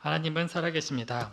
하나님은 살아계십니다.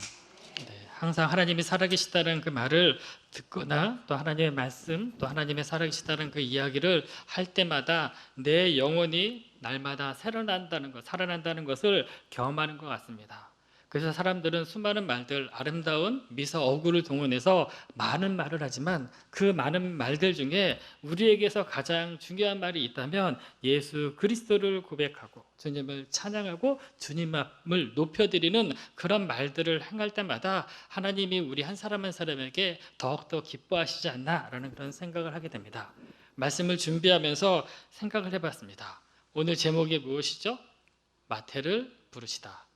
항상 하나님이 살아계시다는 그 말을 듣거나 또 하나님의 말씀, 또 하나님의 살아계시다는 그 이야기를 할 때마다 내 영혼이 날마다 살아난다는 것을 경험하는 것 같습니다. 그래서 사람들은 수많은 말들, 아름다운 미서 어구를 동원해서 많은 말을 하지만 그 많은 말들 중에 우리에게서 가장 중요한 말이 있다면 예수 그리스도를 고백하고 주님을 찬양하고 주님을 높여드리는 그런 말들을 행할 때마다 하나님이 우리 한 사람 한 사람에게 더욱더 기뻐하시지 않나라는 그런 생각을 하게 됩니다. 말씀을 준비하면서 생각을 해봤습니다. 오늘 제목이 무엇이죠? 마태를 부르시다.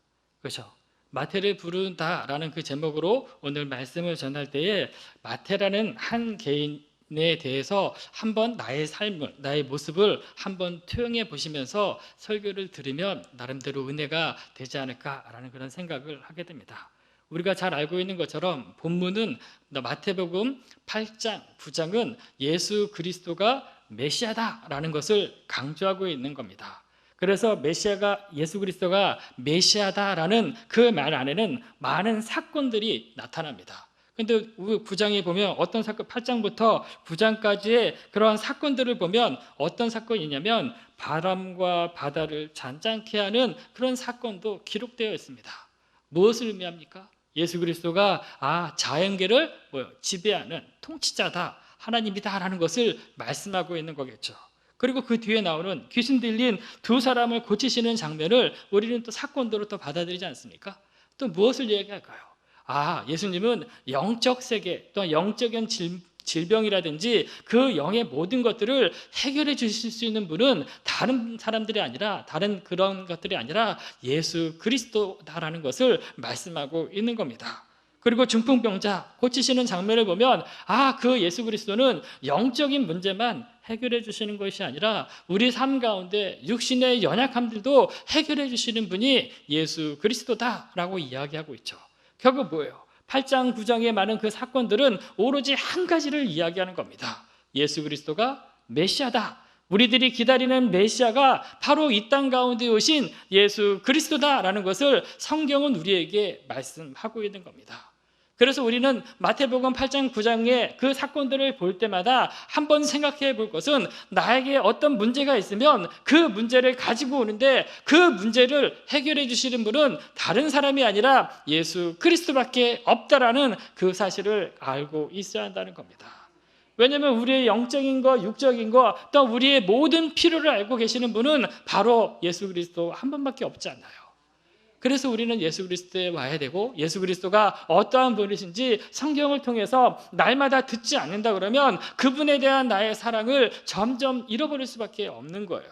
그렇죠? 마태를 부른다라는 그 제목으로 오늘 말씀을 전할 때에 마태라는 한 개인에 대해서 한번 나의 삶을, 나의 모습을 한번 투영해 보시면서 설교를 들으면 나름대로 은혜가 되지 않을까라는 그런 생각을 하게 됩니다. 우리가 잘 알고 있는 것처럼 본문은 마태복음 8장, 9장은 예수 그리스도가 메시아다라는 것을 강조하고 있는 겁니다. 그래서 예수 그리스도가 메시아다라는 그 말 안에는 많은 사건들이 나타납니다. 그런데 9장에 보면 어떤 사건, 8장부터 9장까지의 그러한 사건들을 보면 어떤 사건이냐면 바람과 바다를 잔잔케 하는 그런 사건도 기록되어 있습니다. 무엇을 의미합니까? 예수 그리스도가 자연계를 지배하는 통치자다, 하나님이다라는 것을 말씀하고 있는 거겠죠. 그리고 그 뒤에 나오는 귀신 들린 두 사람을 고치시는 장면을 우리는 또 사건으로 또 받아들이지 않습니까? 또 무엇을 얘기할까요? 예수님은 영적 세계, 또 영적인 질병이라든지 그 영의 모든 것들을 해결해 주실 수 있는 분은 다른 사람들이 아니라, 다른 그런 것들이 아니라 예수 그리스도다라는 것을 말씀하고 있는 겁니다. 그리고 중풍병자 고치시는 장면을 보면 그 예수 그리스도는 영적인 문제만 해결해 주시는 것이 아니라 우리 삶 가운데 육신의 연약함들도 해결해 주시는 분이 예수 그리스도다라고 이야기하고 있죠. 결국 뭐예요? 8장, 9장에 많은 그 사건들은 오로지 한 가지를 이야기하는 겁니다. 예수 그리스도가 메시아다. 우리들이 기다리는 메시아가 바로 이 땅 가운데 오신 예수 그리스도다라는 것을 성경은 우리에게 말씀하고 있는 겁니다. 그래서 우리는 마태복음 8장, 9장의 그 사건들을 볼 때마다 한번 생각해 볼 것은 나에게 어떤 문제가 있으면 그 문제를 가지고 오는데 그 문제를 해결해 주시는 분은 다른 사람이 아니라 예수 그리스도밖에 없다라는 그 사실을 알고 있어야 한다는 겁니다. 왜냐하면 우리의 영적인 것, 육적인 것, 또 우리의 모든 필요를 알고 계시는 분은 바로 예수 그리스도 한 분밖에 없지 않나요? 그래서 우리는 예수 그리스도에 와야 되고 예수 그리스도가 어떠한 분이신지 성경을 통해서 날마다 듣지 않는다 그러면 그분에 대한 나의 사랑을 점점 잃어버릴 수밖에 없는 거예요.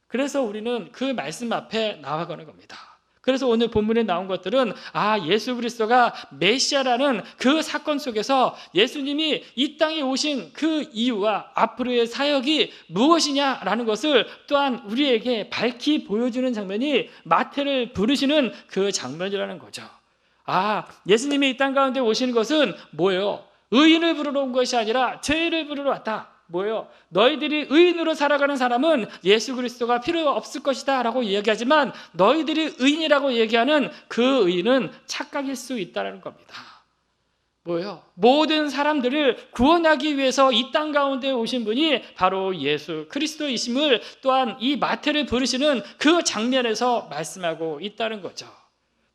그래서 우리는 그 말씀 앞에 나아가는 겁니다. 그래서 오늘 본문에 나온 것들은 예수 그리스도가 메시아라는 그 사건 속에서 예수님이 이 땅에 오신 그 이유와 앞으로의 사역이 무엇이냐라는 것을 또한 우리에게 밝히 보여주는 장면이 마태를 부르시는 그 장면이라는 거죠. 예수님이 이 땅 가운데 오시는 것은 뭐예요? 의인을 부르러 온 것이 아니라 죄인을 부르러 왔다. 뭐예요? 너희들이 의인으로 살아가는 사람은 예수 그리스도가 필요 없을 것이다 라고 이야기하지만 너희들이 의인이라고 얘기하는 그 의인은 착각일 수 있다는 겁니다. 뭐예요? 모든 사람들을 구원하기 위해서 이 땅 가운데 오신 분이 바로 예수 그리스도이심을 또한 이 마태를 부르시는 그 장면에서 말씀하고 있다는 거죠.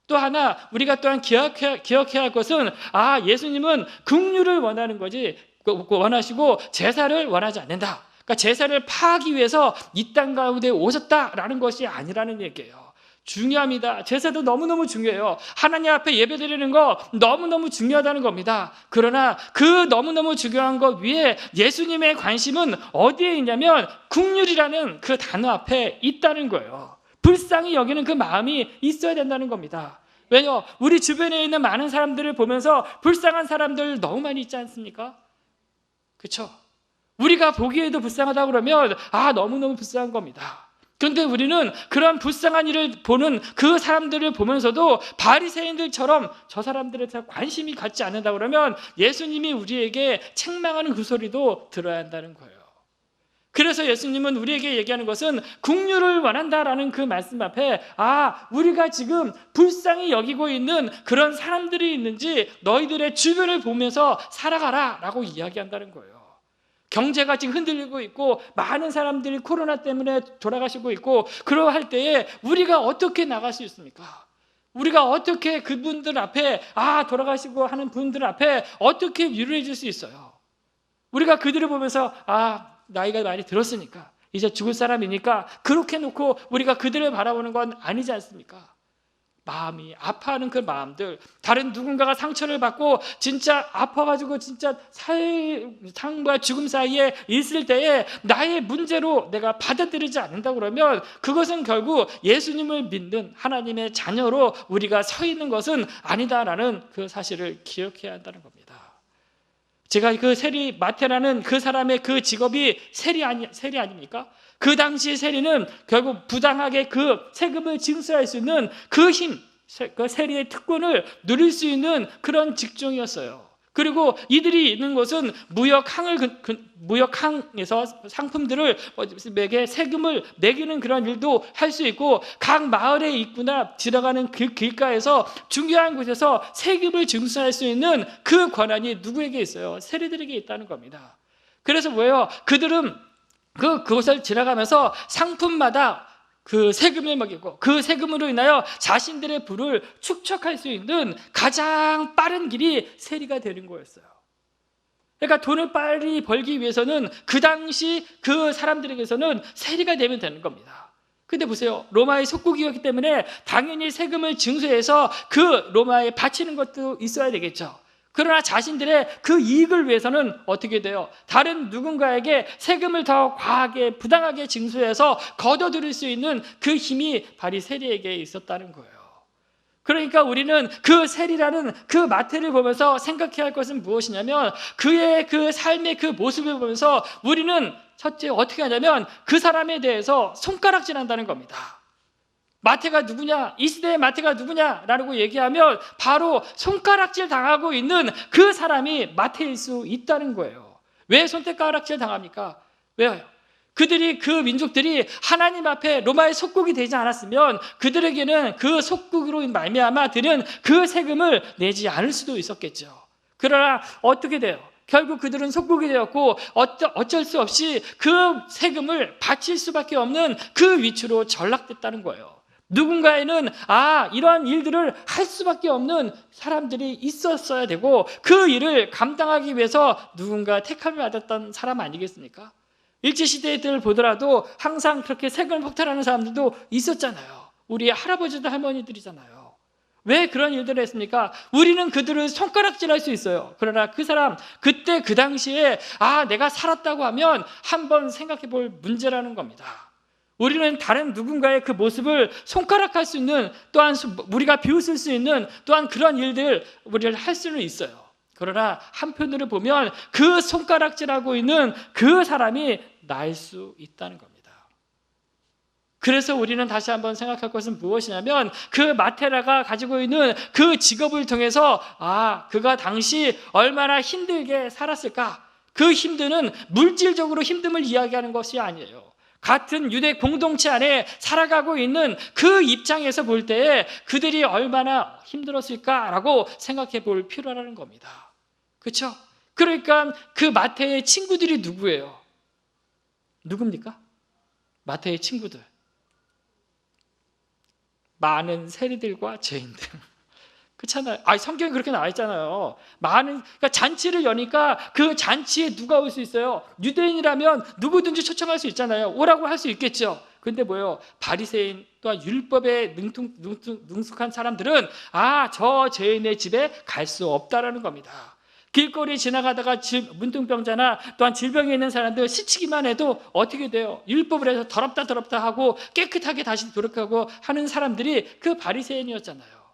또 하나 우리가 또한 기억해야 할 것은 예수님은 긍휼을 원하는 거지 원하시고 제사를 원하지 않는다. 그러니까 제사를 파하기 위해서 이 땅 가운데 오셨다라는 것이 아니라는 얘기예요. 중요합니다. 제사도 너무너무 중요해요. 하나님 앞에 예배드리는 거 너무너무 중요하다는 겁니다. 그러나 그 너무너무 중요한 것 위에 예수님의 관심은 어디에 있냐면 긍휼이라는 그 단어 앞에 있다는 거예요. 불쌍히 여기는 그 마음이 있어야 된다는 겁니다. 왜요? 우리 주변에 있는 많은 사람들을 보면서 불쌍한 사람들 너무 많이 있지 않습니까? 그렇죠? 우리가 보기에도 불쌍하다 그러면 너무너무 불쌍한 겁니다. 그런데 우리는 그런 불쌍한 일을 보는 그 사람들을 보면서도 바리새인들처럼 저 사람들에 대해서 관심이 갖지 않는다 그러면 예수님이 우리에게 책망하는 그 소리도 들어야 한다는 거예요. 그래서 예수님은 우리에게 얘기하는 것은 긍휼을 원한다라는 그 말씀 앞에 우리가 지금 불쌍히 여기고 있는 그런 사람들이 있는지 너희들의 주변을 보면서 살아가라 라고 이야기한다는 거예요. 경제가 지금 흔들리고 있고 많은 사람들이 코로나 때문에 돌아가시고 있고 그러할 때에 우리가 어떻게 나갈 수 있습니까? 우리가 어떻게 그분들 앞에 돌아가시고 하는 분들 앞에 어떻게 위로해 줄 수 있어요? 우리가 그들을 보면서 나이가 많이 들었으니까 이제 죽을 사람이니까 그렇게 놓고 우리가 그들을 바라보는 건 아니지 않습니까? 마음이 아파하는 그 마음들, 다른 누군가가 상처를 받고 진짜 아파가지고 진짜 삶과 죽음 사이에 있을 때에 나의 문제로 내가 받아들이지 않는다 그러면 그것은 결국 예수님을 믿는 하나님의 자녀로 우리가 서 있는 것은 아니다라는 그 사실을 기억해야 한다는 겁니다. 제가 그 세리 마태라는 그 사람의 그 직업이 세리 아닙니까? 그 당시 세리는 결국 부당하게 그 세금을 징수할 수 있는 그 힘, 그 세리의 특권을 누릴 수 있는 그런 직종이었어요. 그리고 이들이 있는 곳은 무역항에서 상품들을 매게 세금을 매기는 그런 일도 할 수 있고 각 마을의 입구나 지나가는 그 길가에서 중요한 곳에서 세금을 징수할 수 있는 그 권한이 누구에게 있어요? 세리들에게 있다는 겁니다. 그래서 뭐예요? 그들은 그곳을 지나가면서 상품마다 그 세금을 매기고 그 세금으로 인하여 자신들의 부를 축적할 수 있는 가장 빠른 길이 세리가 되는 거였어요. 그러니까 돈을 빨리 벌기 위해서는 그 당시 그 사람들에게서는 세리가 되면 되는 겁니다. 근데 보세요. 로마의 속국이었기 때문에 당연히 세금을 징수해서 그 로마에 바치는 것도 있어야 되겠죠. 그러나 자신들의 그 이익을 위해서는 어떻게 돼요? 다른 누군가에게 세금을 더 과하게 부당하게 징수해서 거둬들일 수 있는 그 힘이 바리 세리에게 있었다는 거예요. 그러니까 우리는 그 세리라는 그 마태를 보면서 생각해야 할 것은 무엇이냐면 그의 그 삶의 그 모습을 보면서 우리는 첫째 어떻게 하냐면 그 사람에 대해서 손가락질한다는 겁니다. 마태가 누구냐? 이 시대의 마태가 누구냐라고 얘기하면 바로 손가락질 당하고 있는 그 사람이 마태일 수 있다는 거예요. 왜 손가락질 당합니까? 왜요? 그들이 그 민족들이 하나님 앞에 로마의 속국이 되지 않았으면 그들에게는 그 속국으로 말미암아 드는 그 세금을 내지 않을 수도 있었겠죠. 그러나 어떻게 돼요? 결국 그들은 속국이 되었고 어쩔 수 없이 그 세금을 바칠 수밖에 없는 그 위치로 전락됐다는 거예요. 누군가에는 이러한 일들을 할 수밖에 없는 사람들이 있었어야 되고 그 일을 감당하기 위해서 누군가 택함을 받았던 사람 아니겠습니까? 일제시대를 보더라도 항상 그렇게 세금을 폭탄하는 사람들도 있었잖아요. 우리 할아버지들 할머니들이잖아요. 왜 그런 일들을 했습니까? 우리는 그들을 손가락질할 수 있어요. 그러나 그 사람 그때 그 당시에 내가 살았다고 하면 한번 생각해 볼 문제라는 겁니다. 우리는 다른 누군가의 그 모습을 손가락할 수 있는 또한 우리가 비웃을 수 있는 또한 그런 일들 우리를 할 수는 있어요. 그러나 한편으로 보면 그 손가락질하고 있는 그 사람이 나일 수 있다는 겁니다. 그래서 우리는 다시 한번 생각할 것은 무엇이냐면 그 마테라가 가지고 있는 그 직업을 통해서 그가 당시 얼마나 힘들게 살았을까? 그 힘듦은 물질적으로 힘듦을 이야기하는 것이 아니에요. 같은 유대 공동체 안에 살아가고 있는 그 입장에서 볼 때에 그들이 얼마나 힘들었을까라고 생각해 볼 필요라는 겁니다. 그렇죠? 그러니까 그 마태의 친구들이 누구예요? 누굽니까? 마태의 친구들. 많은 세리들과 죄인들. 그렇잖아요. 성경에 그렇게 나와 있잖아요. 그러니까 잔치를 여니까 그 잔치에 누가 올 수 있어요? 유대인이라면 누구든지 초청할 수 있잖아요. 오라고 할 수 있겠죠. 근데 뭐예요? 바리새인 또한 율법에 능숙한 사람들은 저 죄인의 집에 갈 수 없다라는 겁니다. 길거리 지나가다가 문둥병자나 또한 질병에 있는 사람들 스치기만 해도 어떻게 돼요? 율법을 해서 더럽다 하고 깨끗하게 다시 돌아가고 하는 사람들이 그 바리새인이었잖아요.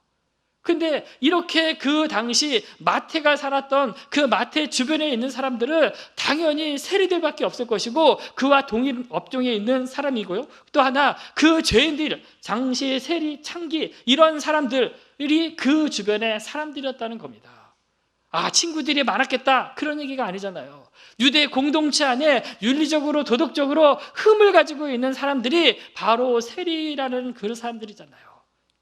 근데 이렇게 그 당시 마태가 살았던 그 마태 주변에 있는 사람들은 당연히 세리들밖에 없을 것이고 그와 동일 업종에 있는 사람이고요. 또 하나 그 죄인들, 장시, 세리, 창기 이런 사람들이 그 주변의 사람들이었다는 겁니다. 친구들이 많았겠다, 그런 얘기가 아니잖아요. 유대 공동체 안에 윤리적으로 도덕적으로 흠을 가지고 있는 사람들이 바로 세리라는 그런 사람들이잖아요.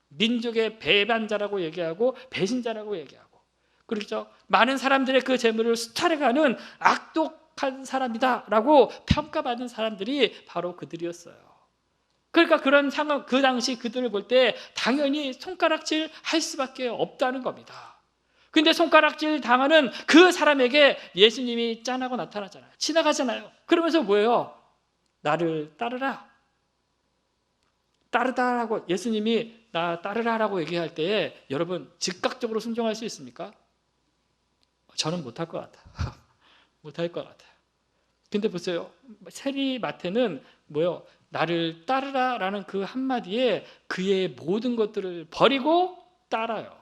민족의 배반자라고 얘기하고 배신자라고 얘기하고, 그렇죠? 많은 사람들의 그 재물을 수탈해가는 악독한 사람이다라고 평가받는 사람들이 바로 그들이었어요. 그러니까 그런 상황, 그 당시 그들을 볼 때 당연히 손가락질 할 수밖에 없다는 겁니다. 근데 손가락질 당하는 그 사람에게 예수님이 짠하고 나타나잖아요. 지나가잖아요. 그러면서 뭐예요? 나를 따르라. 따르다라고 예수님이 나 따르라라고 얘기할 때에 여러분 즉각적으로 순종할 수 있습니까? 저는 못할 것 같아요. 못할 것 같아요. 근데 보세요. 세리 마태는 뭐예요? 나를 따르라라는 그 한마디에 그의 모든 것들을 버리고 따라요.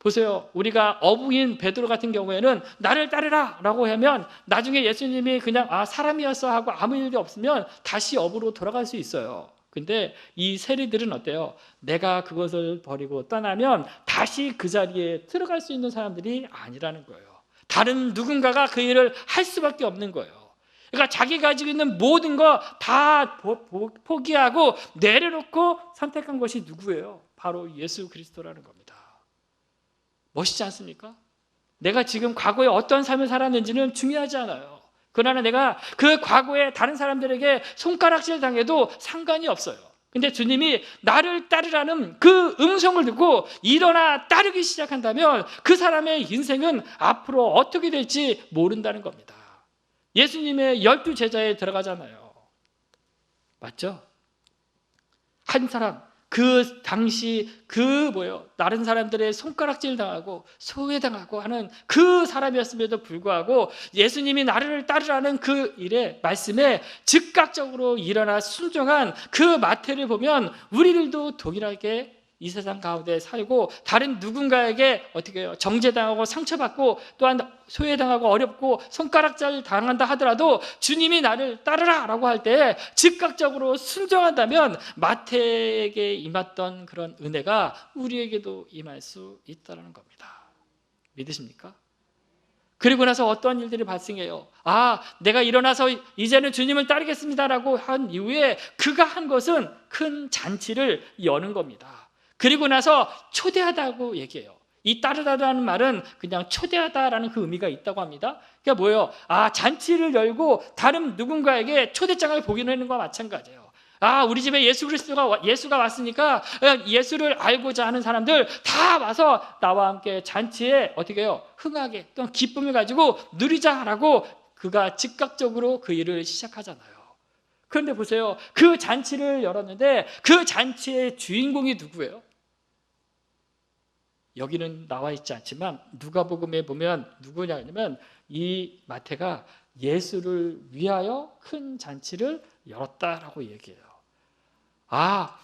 보세요. 우리가 어부인 베드로 같은 경우에는 나를 따르라라고 하면 나중에 예수님이 그냥 사람이었어 하고 아무 일도 없으면 다시 어부로 돌아갈 수 있어요. 근데 이 세리들은 어때요? 내가 그것을 버리고 떠나면 다시 그 자리에 들어갈 수 있는 사람들이 아니라는 거예요. 다른 누군가가 그 일을 할 수밖에 없는 거예요. 그러니까 자기 가지고 있는 모든 거 다 포기하고 내려놓고 선택한 것이 누구예요? 바로 예수 그리스도라는 겁니다. 멋있지 않습니까? 내가 지금 과거에 어떤 삶을 살았는지는 중요하지 않아요. 그러나 내가 그 과거에 다른 사람들에게 손가락질 당해도 상관이 없어요. 근데 주님이 나를 따르라는 그 음성을 듣고 일어나 따르기 시작한다면 그 사람의 인생은 앞으로 어떻게 될지 모른다는 겁니다. 예수님의 12 제자에 들어가잖아요. 맞죠? 한 사람, 그 당시 다른 사람들의 손가락질 당하고 소외당하고 하는 그 사람이었음에도 불구하고 예수님이 나를 따르라는 그 일에 말씀에 즉각적으로 일어나 순종한 그 마태를 보면 우리들도 동일하게 이 세상 가운데 살고 다른 누군가에게 어떻게 해요? 정죄당하고 상처받고 또한 소외당하고 어렵고 손가락질 당한다 하더라도 주님이 나를 따르라라고 할 때 즉각적으로 순종한다면 마태에게 임했던 그런 은혜가 우리에게도 임할 수 있다는 겁니다. 믿으십니까? 그리고 나서 어떠한 일들이 발생해요? 내가 일어나서 이제는 주님을 따르겠습니다라고 한 이후에 그가 한 것은 큰 잔치를 여는 겁니다. 그리고 나서 초대하다고 얘기해요. 이 따르다라는 말은 그냥 초대하다라는 그 의미가 있다고 합니다. 그러니까 뭐예요? 잔치를 열고 다른 누군가에게 초대장을 보기로 하는 것과 마찬가지예요. 우리 집에 예수가 왔으니까 예수를 알고자 하는 사람들 다 와서 나와 함께 잔치에 어떻게 해요? 흥하게 또 기쁨을 가지고 누리자라고 그가 즉각적으로 그 일을 시작하잖아요. 그런데 보세요. 그 잔치를 열었는데 그 잔치의 주인공이 누구예요? 여기는 나와 있지 않지만 누가복음에 보면 누구냐면 이 마태가 예수를 위하여 큰 잔치를 열었다라고 얘기해요.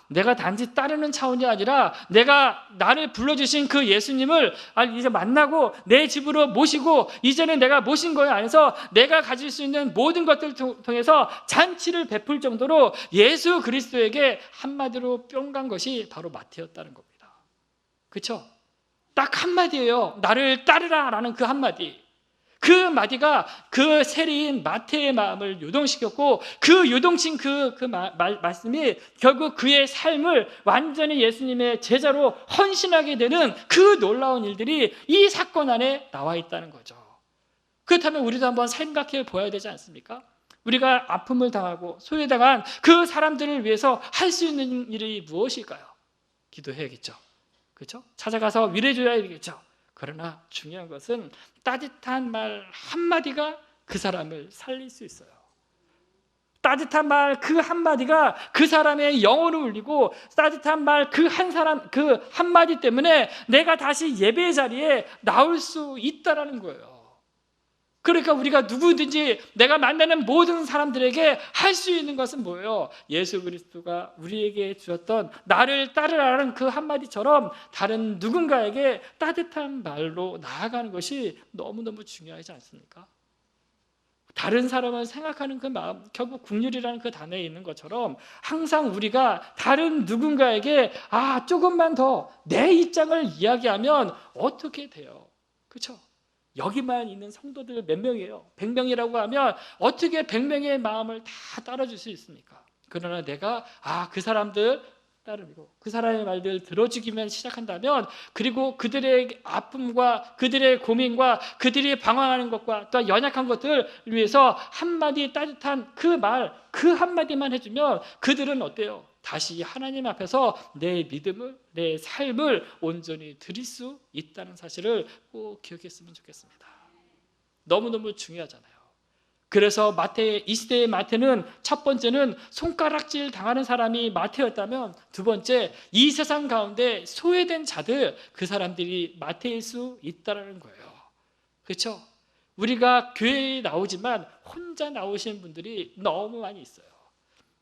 내가 단지 따르는 차원이 아니라 내가 나를 불러주신 그 예수님을 이제 만나고 내 집으로 모시고 이제는 내가 모신 거에 안에서 내가 가질 수 있는 모든 것들을 통해서 잔치를 베풀 정도로 예수 그리스도에게 한마디로 뿅 간 것이 바로 마태였다는 겁니다. 그렇죠? 딱 한마디예요. 나를 따르라라는 그 한마디. 그 마디가 그 세리인 마태의 마음을 요동시켰고 그 요동친 말씀이 결국 그의 삶을 완전히 예수님의 제자로 헌신하게 되는 그 놀라운 일들이 이 사건 안에 나와 있다는 거죠. 그렇다면 우리도 한번 생각해 보아야 되지 않습니까? 우리가 아픔을 당하고 소외당한 그 사람들을 위해서 할 수 있는 일이 무엇일까요? 기도해야겠죠. 그렇죠? 찾아가서 위로해줘야 되겠죠. 그러나 중요한 것은 따뜻한 말 한마디가 그 사람을 살릴 수 있어요. 따뜻한 말 그 한마디가 그 사람의 영혼을 울리고 따뜻한 말 그 한마디 때문에 내가 다시 예배의 자리에 나올 수 있다라는 거예요. 그러니까 우리가 누구든지 내가 만나는 모든 사람들에게 할 수 있는 것은 뭐예요? 예수 그리스도가 우리에게 주었던 나를 따르라는 그 한마디처럼 다른 누군가에게 따뜻한 말로 나아가는 것이 너무너무 중요하지 않습니까? 다른 사람을 생각하는 그 마음, 결국 긍휼이라는 그 단어에 있는 것처럼 항상 우리가 다른 누군가에게 조금만 더 내 입장을 이야기하면 어떻게 돼요? 그렇죠? 여기만 있는 성도들 몇 명이에요? 100명이라고 하면 어떻게 100명의 마음을 다 따라줄 수 있습니까? 그러나 내가 그 사람들 따르고 그 사람의 말들 들어주기만 시작한다면, 그리고 그들의 아픔과 그들의 고민과 그들이 방황하는 것과 또 연약한 것들을 위해서 한마디 따뜻한 그 한마디만 해주면 그들은 어때요? 다시 하나님 앞에서 내 믿음을, 내 삶을 온전히 드릴 수 있다는 사실을 꼭 기억했으면 좋겠습니다. 너무너무 중요하잖아요. 그래서 이 시대의 마태는, 첫 번째는 손가락질 당하는 사람이 마태였다면, 두 번째, 이 세상 가운데 소외된 자들, 그 사람들이 마태일 수 있다는 거예요. 그렇죠? 우리가 교회에 나오지만 혼자 나오시는 분들이 너무 많이 있어요.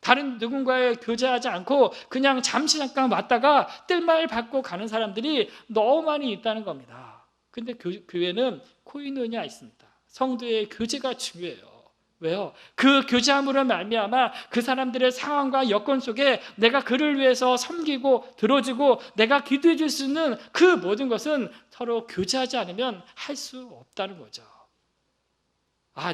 다른 누군가에 교제하지 않고 그냥 잠시 잠깐 왔다가 뜰말 받고 가는 사람들이 너무 많이 있다는 겁니다. 근데 교회는 코이노니아 있습니다. 성도의 교제가 중요해요. 왜요? 그 교제함으로 말미암아 그 사람들의 상황과 여건 속에 내가 그를 위해서 섬기고 들어주고 내가 기도해 줄 수 있는 그 모든 것은 서로 교제하지 않으면 할 수 없다는 거죠.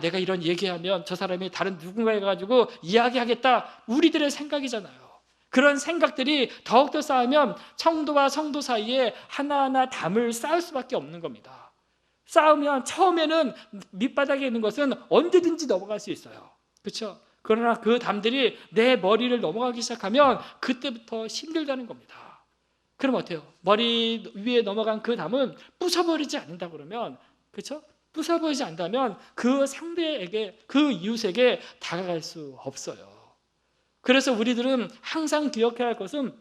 내가 이런 얘기하면 저 사람이 다른 누군가에 가지고 이야기하겠다, 우리들의 생각이잖아요. 그런 생각들이 더욱더 쌓으면 성도와 성도 사이에 하나하나 담을 쌓을 수밖에 없는 겁니다. 쌓으면 처음에는 밑바닥에 있는 것은 언제든지 넘어갈 수 있어요. 그렇죠? 그러나 그 담들이 내 머리를 넘어가기 시작하면 그때부터 힘들다는 겁니다. 그럼 어때요? 머리 위에 넘어간 그 담은 부숴버리지 않는다 그러면, 그렇죠? 부숴버리지 않다면 그 상대에게, 그 이웃에게 다가갈 수 없어요. 그래서 우리들은 항상 기억해야 할 것은,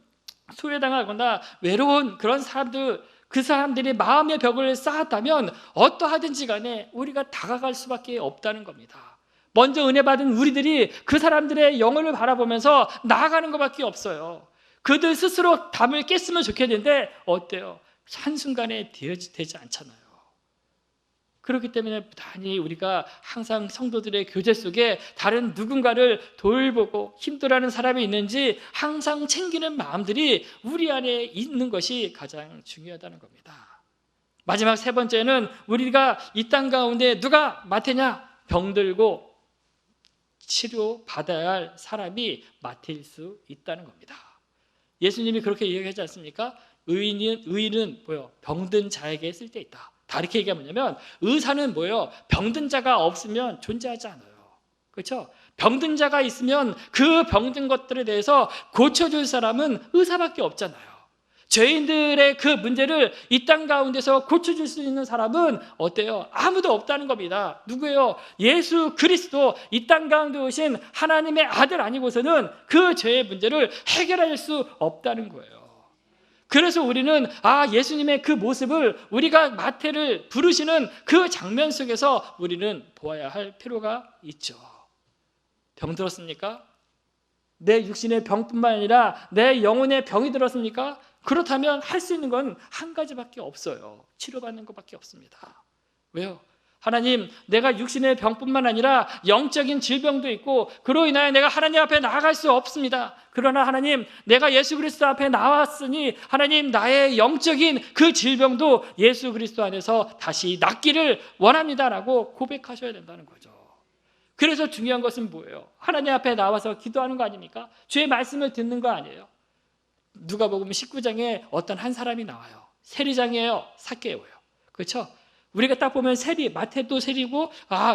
소외당하거나 외로운 그런 사람들, 그 사람들이 마음의 벽을 쌓았다면 어떠하든지 간에 우리가 다가갈 수밖에 없다는 겁니다. 먼저 은혜 받은 우리들이 그 사람들의 영혼을 바라보면서 나아가는 것밖에 없어요. 그들 스스로 담을 깼으면 좋겠는데 어때요? 한순간에 되지 않잖아요. 그렇기 때문에 부단히 우리가 항상 성도들의 교제 속에 다른 누군가를 돌보고 힘들어하는 사람이 있는지 항상 챙기는 마음들이 우리 안에 있는 것이 가장 중요하다는 겁니다. 마지막 세 번째는, 우리가 이 땅 가운데 누가 마태냐? 병들고 치료받아야 할 사람이 마태일 수 있다는 겁니다. 예수님이 그렇게 얘기하지 않습니까? 의인은 뭐요? 병든 자에게 쓸 데 있다. 다르게 얘기하면 뭐냐면, 의사는 뭐예요? 병든 자가 없으면 존재하지 않아요. 그렇죠? 병든 자가 있으면 그 병든 것들에 대해서 고쳐줄 사람은 의사밖에 없잖아요. 죄인들의 그 문제를 이 땅 가운데서 고쳐줄 수 있는 사람은 어때요? 아무도 없다는 겁니다. 누구예요? 예수 그리스도, 이 땅 가운데 오신 하나님의 아들 아니고서는 그 죄의 문제를 해결할 수 없다는 거예요. 그래서 우리는 예수님의 그 모습을, 우리가 마태를 부르시는 그 장면 속에서 우리는 보아야 할 필요가 있죠. 병들었습니까? 내 육신의 병뿐만 아니라 내 영혼의 병이 들었습니까? 그렇다면 할 수 있는 건 한 가지밖에 없어요. 치료받는 것밖에 없습니다. 왜요? 하나님, 내가 육신의 병뿐만 아니라 영적인 질병도 있고 그로 인하여 내가 하나님 앞에 나아갈 수 없습니다. 그러나 하나님, 내가 예수 그리스도 앞에 나왔으니 하나님, 나의 영적인 그 질병도 예수 그리스도 안에서 다시 낫기를 원합니다라고 고백하셔야 된다는 거죠. 그래서 중요한 것은 뭐예요? 하나님 앞에 나와서 기도하는 거 아닙니까? 주의 말씀을 듣는 거 아니에요? 누가복음 19장에 어떤 한 사람이 나와요. 세리장이에요? 삭개오예요? 그렇죠? 우리가 딱 보면 마태도 세리고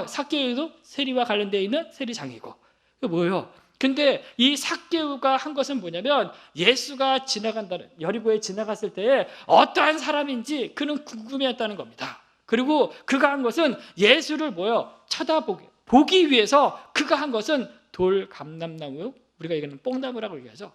삭개오도 세리와 관련되어 있는 세리장이고, 그 뭐예요? 근데 이 삭개오가 한 것은 뭐냐면, 예수가 지나간다는, 여리고에 지나갔을 때에 어떠한 사람인지 그는 궁금해했다는 겁니다. 그리고 그가 한 것은 예수를 보기 위해서 그가 한 것은 돌감람나무, 우리가 이거는 뽕나무라고 얘기하죠.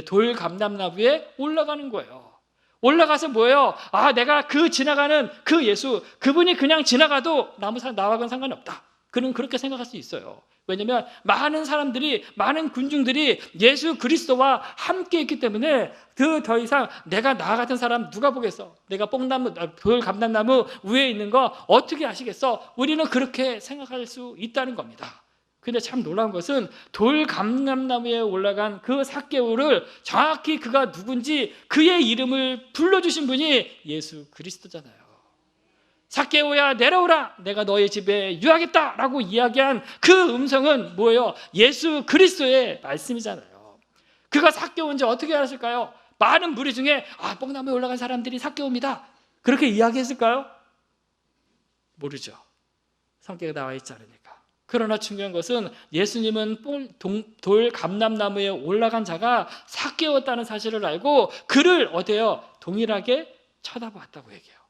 돌감람나무에 올라가는 거예요. 올라가서 뭐예요? 내가 지나가는 그 예수, 그분이 그냥 지나가도 나하고는 상관이 없다. 그는 그렇게 생각할 수 있어요. 왜냐하면 많은 사람들이, 많은 군중들이 예수 그리스도와 함께 있기 때문에 더 이상 내가 나 같은 사람 누가 보겠어? 내가 돌감람나무 위에 있는 거 어떻게 아시겠어? 우리는 그렇게 생각할 수 있다는 겁니다. 근데 참 놀라운 것은 돌감람나무에 올라간 그 삭개오를 정확히 그가 누군지 그의 이름을 불러주신 분이 예수 그리스도잖아요. 삭개오야 내려오라, 내가 너의 집에 유하겠다 라고 이야기한 그 음성은 뭐예요? 예수 그리스도의 말씀이잖아요. 그가 삭개오인지 어떻게 알았을까요? 많은 무리 중에 뽕나무에 올라간 사람들이 삭개오입니다, 그렇게 이야기했을까요? 모르죠. 성경에 나와 있지 않으니까. 그러나 중요한 것은 예수님은 돌 감람나무에 올라간 자가 삭개오였다는 사실을 알고 그를 어때요? 동일하게 쳐다보았다고 얘기해요.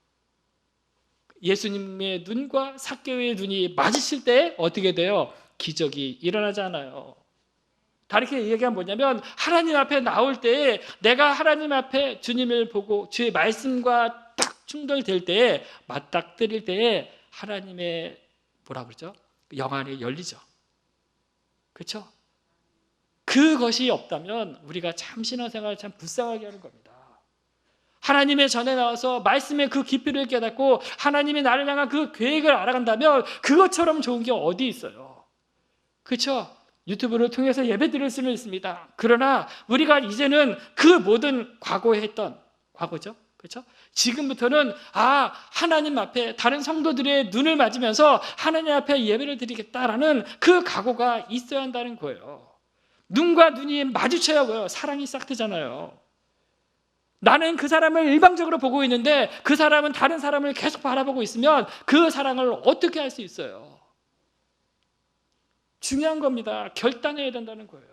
예수님의 눈과 삭개오의 눈이 마주칠 때 어떻게 돼요? 기적이 일어나잖아요. 다르게 얘기하면 뭐냐면, 하나님 앞에 나올 때 내가 하나님 앞에 주님을 보고 주의 말씀과 딱 충돌될 때에, 맞닥뜨릴 때에 하나님의 뭐라 그러죠? 영안이 열리죠. 그렇죠? 그것이 없다면 우리가 참 신앙생활을 참 불쌍하게 하는 겁니다. 하나님의 전에 나와서 말씀의 그 깊이를 깨닫고 하나님이 나를 향한 그 계획을 알아간다면 그것처럼 좋은 게 어디 있어요? 그렇죠? 유튜브를 통해서 예배 드릴 수는 있습니다. 그러나 우리가 이제는 그 모든 과거에 했던, 과거죠, 그렇죠? 지금부터는 하나님 앞에 다른 성도들의 눈을 맞으면서 하나님 앞에 예배를 드리겠다라는 그 각오가 있어야 한다는 거예요. 눈과 눈이 마주쳐야 뭐예요? 사랑이 싹 트잖아요. 나는 그 사람을 일방적으로 보고 있는데 그 사람은 다른 사람을 계속 바라보고 있으면 그 사랑을 어떻게 할 수 있어요? 중요한 겁니다. 결단해야 된다는 거예요.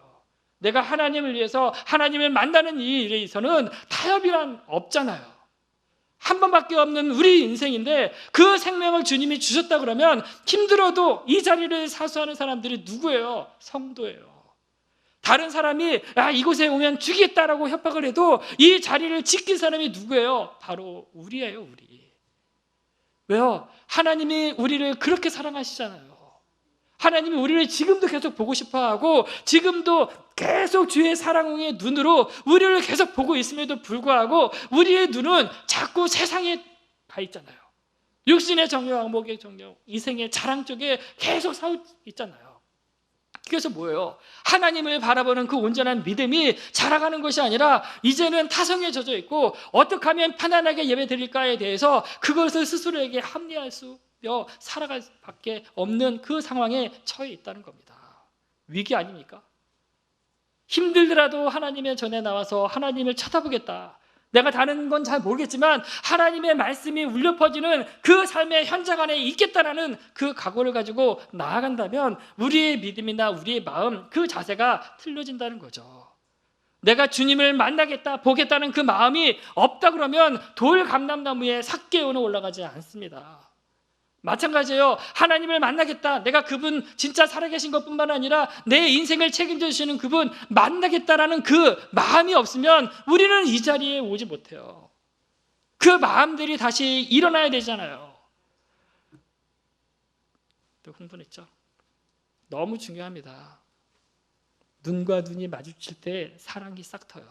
내가 하나님을 위해서 하나님을 만나는 이 일에 있어서는 타협이란 없잖아요. 한 번밖에 없는 우리 인생인데 그 생명을 주님이 주셨다 그러면 힘들어도 이 자리를 사수하는 사람들이 누구예요? 성도예요. 다른 사람이 이곳에 오면 죽이겠다라고 협박을 해도 이 자리를 지킬 사람이 누구예요? 바로 우리예요, 우리. 왜요? 하나님이 우리를 그렇게 사랑하시잖아요. 하나님이 우리를 지금도 계속 보고 싶어하고 지금도 계속 주의 사랑의 눈으로 우리를 계속 보고 있음에도 불구하고 우리의 눈은 자꾸 세상에 가 있잖아요. 육신의 정욕, 목의 정욕, 이생의 자랑 쪽에 계속 서 있잖아요. 그래서 뭐예요? 하나님을 바라보는 그 온전한 믿음이 자라가는 것이 아니라 이제는 타성에 젖어 있고 어떻게 하면 편안하게 예배 드릴까에 대해서 그것을 스스로에게 합리할 수며 살아갈 밖에 없는 그 상황에 처해 있다는 겁니다. 위기 아닙니까? 힘들더라도 하나님의 전에 나와서 하나님을 쳐다보겠다. 내가 다른 건 잘 모르겠지만 하나님의 말씀이 울려 퍼지는 그 삶의 현장 안에 있겠다라는 그 각오를 가지고 나아간다면 우리의 믿음이나 우리의 마음, 그 자세가 틀려진다는 거죠. 내가 주님을 만나겠다, 보겠다는 그 마음이 없다 그러면 돌 감람나무에 삭개오는 올라가지 않습니다. 마찬가지예요. 하나님을 만나겠다, 내가 그분 진짜 살아계신 것뿐만 아니라 내 인생을 책임져 주시는 그분 만나겠다라는 그 마음이 없으면 우리는 이 자리에 오지 못해요. 그 마음들이 다시 일어나야 되잖아요. 또 흥분했죠? 너무 중요합니다. 눈과 눈이 마주칠 때 사랑이 싹 터요.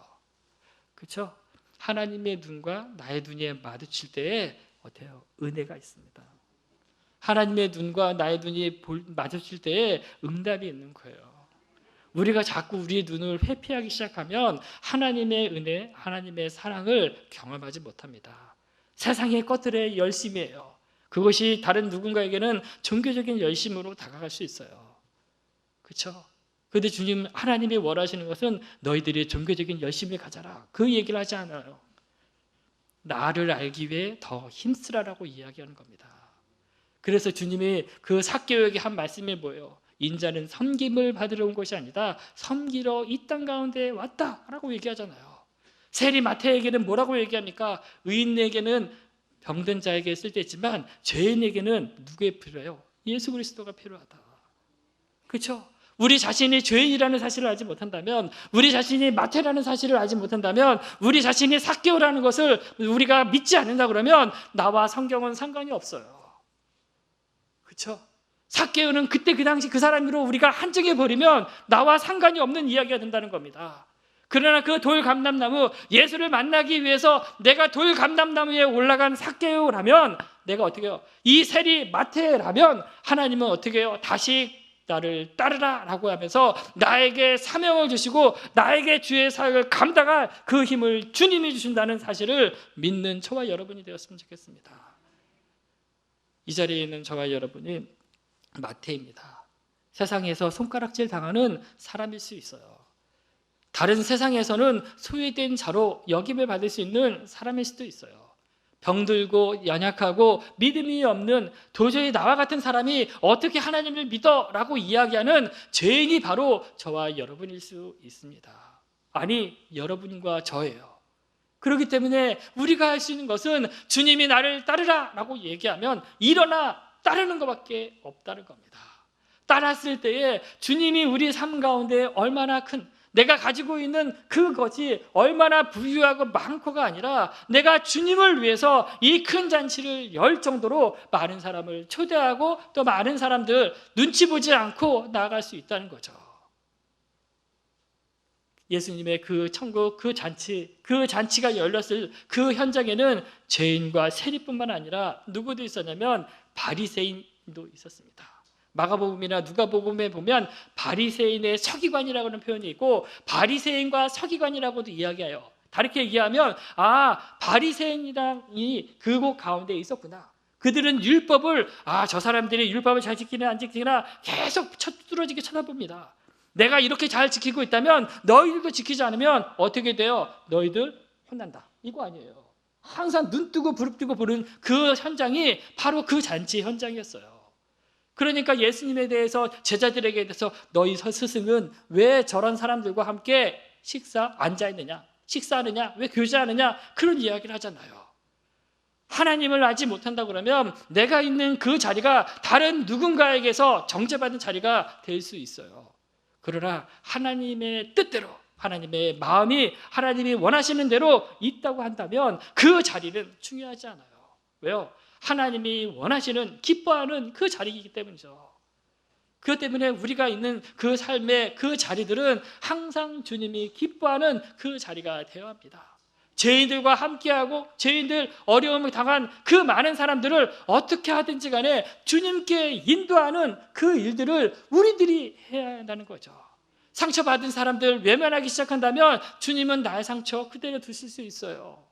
그렇죠? 하나님의 눈과 나의 눈이 마주칠 때에 어때요? 은혜가 있습니다. 하나님의 눈과 나의 눈이 마주칠 때에 응답이 있는 거예요. 우리가 자꾸 우리의 눈을 회피하기 시작하면 하나님의 은혜, 하나님의 사랑을 경험하지 못합니다. 세상의 것들의 열심이에요. 그것이 다른 누군가에게는 종교적인 열심으로 다가갈 수 있어요. 그렇죠? 그런데 주님, 하나님이 원하시는 것은 너희들이 종교적인 열심을 가져라, 그 얘기를 하지 않아요. 나를 알기 위해 더 힘쓰라라고 이야기하는 겁니다. 그래서 주님이 그 삭개오에게 한 말씀이 뭐예요? 인자는 섬김을 받으러 온 것이 아니다, 섬기러 이 땅 가운데 왔다라고 얘기하잖아요. 세리 마태에게는 뭐라고 얘기합니까? 의인에게는 병든 자에게 쓸 때 있지만 죄인에게는 누구의 필요해요? 예수 그리스도가 필요하다. 그렇죠? 우리 자신이 죄인이라는 사실을 알지 못한다면, 우리 자신이 마태라는 사실을 알지 못한다면, 우리 자신이 삭개오라는 것을 우리가 믿지 않는다 그러면 나와 성경은 상관이 없어요. 그렇죠? 삭개오는 그때 그 당시 그 사람으로 우리가 한정해 버리면 나와 상관이 없는 이야기가 된다는 겁니다. 그러나 그 돌 감람나무, 예수를 만나기 위해서 내가 돌 감람나무에 올라간 삭개오라면, 내가 어떻게 해요? 이 세리 마태라면 하나님은 어떻게 해요? 다시 나를 따르라 라고 하면서 나에게 사명을 주시고 나에게 주의 사역을 감당할 그 힘을 주님이 주신다는 사실을 믿는 저와 여러분이 되었으면 좋겠습니다. 이 자리에 있는 저와 여러분이 마태입니다. 세상에서 손가락질 당하는 사람일 수 있어요. 다른 세상에서는 소외된 자로 여김을 받을 수 있는 사람일 수도 있어요. 병들고 연약하고 믿음이 없는 도저히 나와 같은 사람이 어떻게 하나님을 믿어? 라고 이야기하는 죄인이 바로 저와 여러분일 수 있습니다. 아니, 여러분과 저예요. 그렇기 때문에 우리가 할 수 있는 것은 주님이 나를 따르라 라고 얘기하면 일어나 따르는 것밖에 없다는 겁니다. 따랐을 때에 주님이 우리 삶 가운데 얼마나 큰, 내가 가지고 있는 그것이 얼마나 부유하고 많고가 아니라 내가 주님을 위해서 이 큰 잔치를 열 정도로 많은 사람을 초대하고 또 많은 사람들 눈치 보지 않고 나아갈 수 있다는 거죠. 예수님의 그 천국, 그 잔치가 열렸을 그 현장에는 죄인과 세리뿐만 아니라 누구도 있었냐면 바리새인도 있었습니다. 마가복음이나 누가복음에 보면 바리새인의 서기관이라고 하는 표현이 있고 바리새인과 서기관이라고도 이야기해요. 다르게 얘기하면 바리새인이랑이 그곳 가운데 있었구나. 그들은 율법을 저 사람들이 율법을 잘 지키나 안 지키나 계속 뚫어지게 쳐다봅니다. 내가 이렇게 잘 지키고 있다면 너희들도 지키지 않으면 어떻게 돼요? 너희들 혼난다. 이거 아니에요. 항상 눈 뜨고 부릅뜨고 보는 그 현장이 바로 그 잔치 현장이었어요. 그러니까 예수님에 대해서 제자들에게 대해서 너희 스승은 왜 저런 사람들과 함께 앉아있느냐, 식사하느냐, 왜 교제하느냐, 그런 이야기를 하잖아요. 하나님을 알지 못한다 그러면 내가 있는 그 자리가 다른 누군가에게서 정죄받은 자리가 될 수 있어요. 그러나 하나님의 뜻대로, 하나님의 마음이 하나님이 원하시는 대로 있다고 한다면 그 자리는 중요하지 않아요. 왜요? 하나님이 원하시는, 기뻐하는 그 자리이기 때문이죠. 그것 때문에 우리가 있는 그 삶의 그 자리들은 항상 주님이 기뻐하는 그 자리가 되어야 합니다. 죄인들과 함께하고 죄인들, 어려움을 당한 그 많은 사람들을 어떻게 하든지 간에 주님께 인도하는 그 일들을 우리들이 해야 한다는 거죠. 상처받은 사람들 외면하기 시작한다면 주님은 나의 상처 그대로 두실 수 있어요.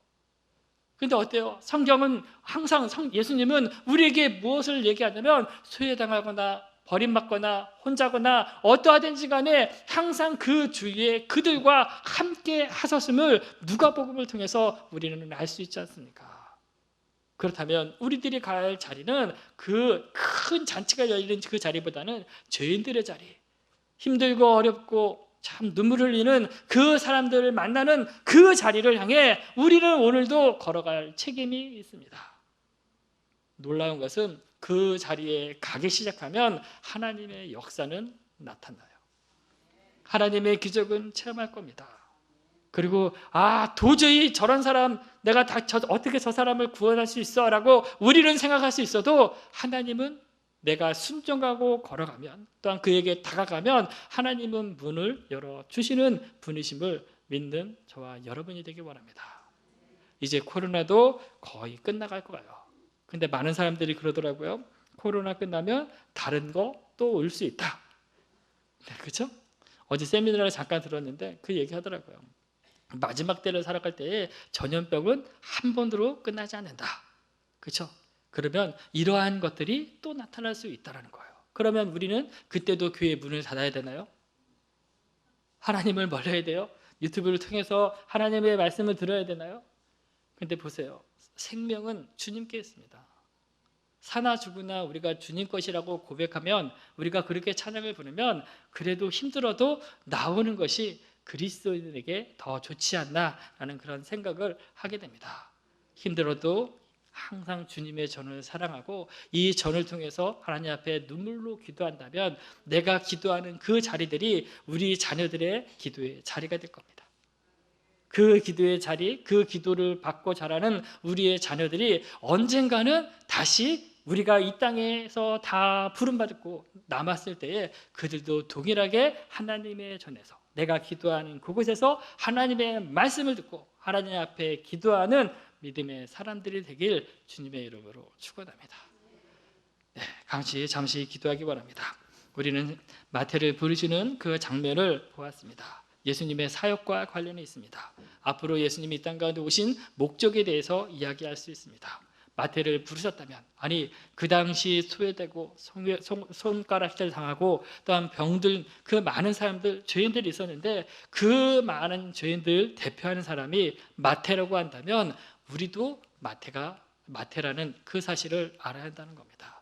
근데 어때요? 성경은 항상 예수님은 우리에게 무엇을 얘기하냐면 소외당하거나 버림받거나 혼자거나 어떠하든지 간에 항상 그 주위에 그들과 함께 하셨음을 누가복음을 통해서 우리는 알 수 있지 않습니까? 그렇다면 우리들이 갈 자리는 그 큰 잔치가 열리는 그 자리보다는 죄인들의 자리, 힘들고 어렵고 참 눈물 흘리는 그 사람들을 만나는 그 자리를 향해 우리는 오늘도 걸어갈 책임이 있습니다. 놀라운 것은 그 자리에 가기 시작하면 하나님의 역사는 나타나요. 하나님의 기적은 체험할 겁니다. 그리고 도저히 저런 사람 내가 어떻게 저 사람을 구원할 수 있어 라고 우리는 생각할 수 있어도 하나님은 내가 순종하고 걸어가면 또한 그에게 다가가면 하나님은 문을 열어주시는 분이심을 믿는 저와 여러분이 되길 원합니다. 이제 코로나도 거의 끝나갈 거예요. 근데 많은 사람들이 그러더라고요. 코로나 끝나면 다른 거 또 올 수 있다. 네, 그렇죠? 어제 세미나를 잠깐 들었는데 그 얘기 하더라고요. 마지막 때를 살아갈 때에 전염병은 한 번으로 끝나지 않는다. 그렇죠? 그러면 이러한 것들이 또 나타날 수 있다는 거예요. 그러면 우리는 그때도 교회 문을 닫아야 되나요? 하나님을 멀려야 돼요? 유튜브를 통해서 하나님의 말씀을 들어야 되나요? 근데 보세요. 생명은 주님께 있습니다. 사나 죽으나 우리가 주님 것이라고 고백하면, 우리가 그렇게 찬양을 부르면 그래도 힘들어도 나오는 것이 그리스도인에게 더 좋지 않나라는 그런 생각을 하게 됩니다. 힘들어도 항상 주님의 전을 사랑하고 이 전을 통해서 하나님 앞에 눈물로 기도한다면 내가 기도하는 그 자리들이 우리 자녀들의 기도의 자리가 될 겁니다. 그 기도의 자리, 그 기도를 받고 자라는 우리의 자녀들이 언젠가는 다시 우리가 이 땅에서 다 부름받고 남았을 때에 그들도 동일하게 하나님의 전에서 내가 기도하는 그곳에서 하나님의 말씀을 듣고 하나님 앞에 기도하는 믿음의 사람들이 되길 주님의 이름으로 축원합니다. 네, 잠시 기도하기 바랍니다. 우리는 마태를 부르시는 그 장면을 보았습니다. 예수님의 사역과 관련이 있습니다. 앞으로 예수님이 이 땅 가운데 오신 목적에 대해서 이야기할 수 있습니다. 마태를 부르셨다면, 아니 그 당시 소외되고 손가락질 당하고 또한 병들, 그 많은 사람들, 죄인들이 있었는데 그 많은 죄인들 대표하는 사람이 마태라고 한다면 우리도 마태라는 그 사실을 알아야 한다는 겁니다.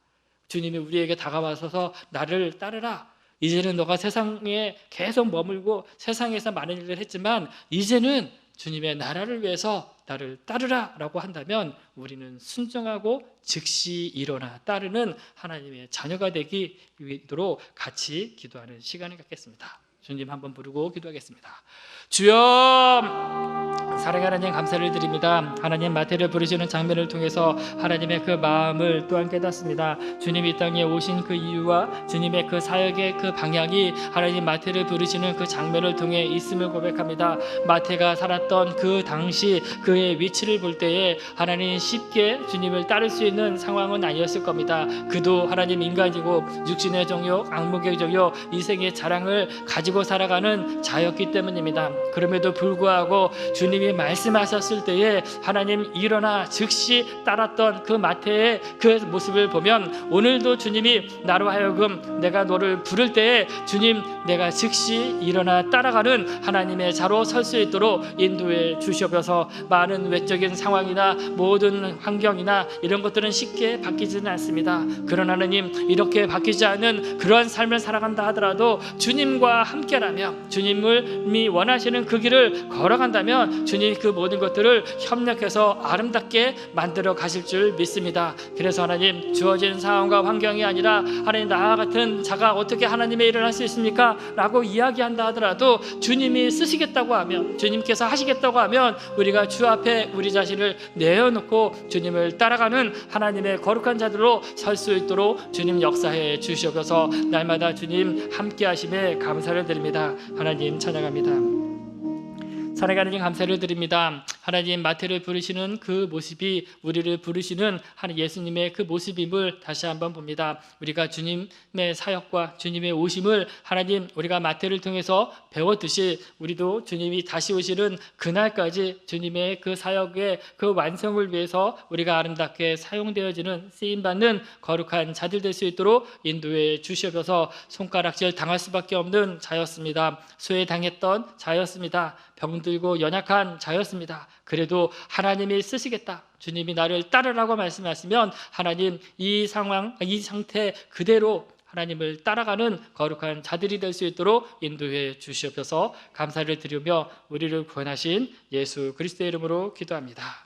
주님이 우리에게 다가와서 나를 따르라. 이제는 너가 세상에 계속 머물고 세상에서 많은 일을 했지만 이제는 주님의 나라를 위해서 나를 따르라 라고 한다면 우리는 순종하고 즉시 일어나 따르는 하나님의 자녀가 되기 위도록 같이 기도하는 시간을 갖겠습니다. 주님 한번 부르고 기도하겠습니다. 주여, 사랑하는 하나님 감사를 드립니다. 하나님 마태를 부르시는 장면을 통해서 하나님의 그 마음을 또한 깨닫습니다. 주님이 이 땅에 오신 그 이유와 주님의 그 사역의 그 방향이 하나님 마태를 부르시는 그 장면을 통해 있음을 고백합니다. 마태가 살았던 그 당시 그의 위치를 볼 때에 하나님 쉽게 주님을 따를 수 있는 상황은 아니었을 겁니다. 그도 하나님 인간이고 육신의 정욕, 악목의 정욕, 이생의 자랑을 가지고 살아가는 자였기 때문입니다. 그럼에도 불구하고 주님이 말씀하셨을 때에 하나님 일어나 즉시 따랐던 그 마태의 그 모습을 보면 오늘도 주님이 나로 하여금 내가 너를 부를 때에 주님 내가 즉시 일어나 따라가는 하나님의 자로 설 수 있도록 인도해 주시옵소서. 많은 외적인 상황이나 모든 환경이나 이런 것들은 쉽게 바뀌지는 않습니다. 그러나 하나님 이렇게 바뀌지 않은 그러한 삶을 살아간다 하더라도 주님과 함께라면, 주님이 원하시는 그 길을 걸어간다면 주님 그 모든 것들을 협력해서 아름답게 만들어 가실 줄 믿습니다. 그래서 하나님 주어진 상황과 환경이 아니라 하나님 나와 같은 자가 어떻게 하나님의 일을 할 수 있습니까? 라고 이야기한다 하더라도 주님이 쓰시겠다고 하면, 주님께서 하시겠다고 하면 우리가 주 앞에 우리 자신을 내어놓고 주님을 따라가는 하나님의 거룩한 자들로 설 수 있도록 주님 역사해 주시옵소서. 날마다 주님 함께 하심에 감사를 드립니다. 하나님 찬양합니다. 사랑하는 하나님 감사를 드립니다. 하나님 마태를 부르시는 그 모습이 우리를 부르시는 하나님 예수님의 그 모습임을 다시 한번 봅니다. 우리가 주님의 사역과 주님의 오심을 하나님 우리가 마태를 통해서 배웠듯이 우리도 주님이 다시 오시는 그날까지 주님의 그 사역의 그 완성을 위해서 우리가 아름답게 사용되어지는 쓰임받는 거룩한 자들 될 수 있도록 인도해 주시옵소서. 손가락질 당할 수밖에 없는 자였습니다. 소외당했던 자였습니다. 병들고 연약한 자였습니다. 그래도 하나님이 쓰시겠다, 주님이 나를 따르라고 말씀하시면 하나님 이 상황, 이 상태 그대로 하나님을 따라가는 거룩한 자들이 될 수 있도록 인도해 주시옵소서. 감사를 드리며 우리를 구원하신 예수 그리스도의 이름으로 기도합니다.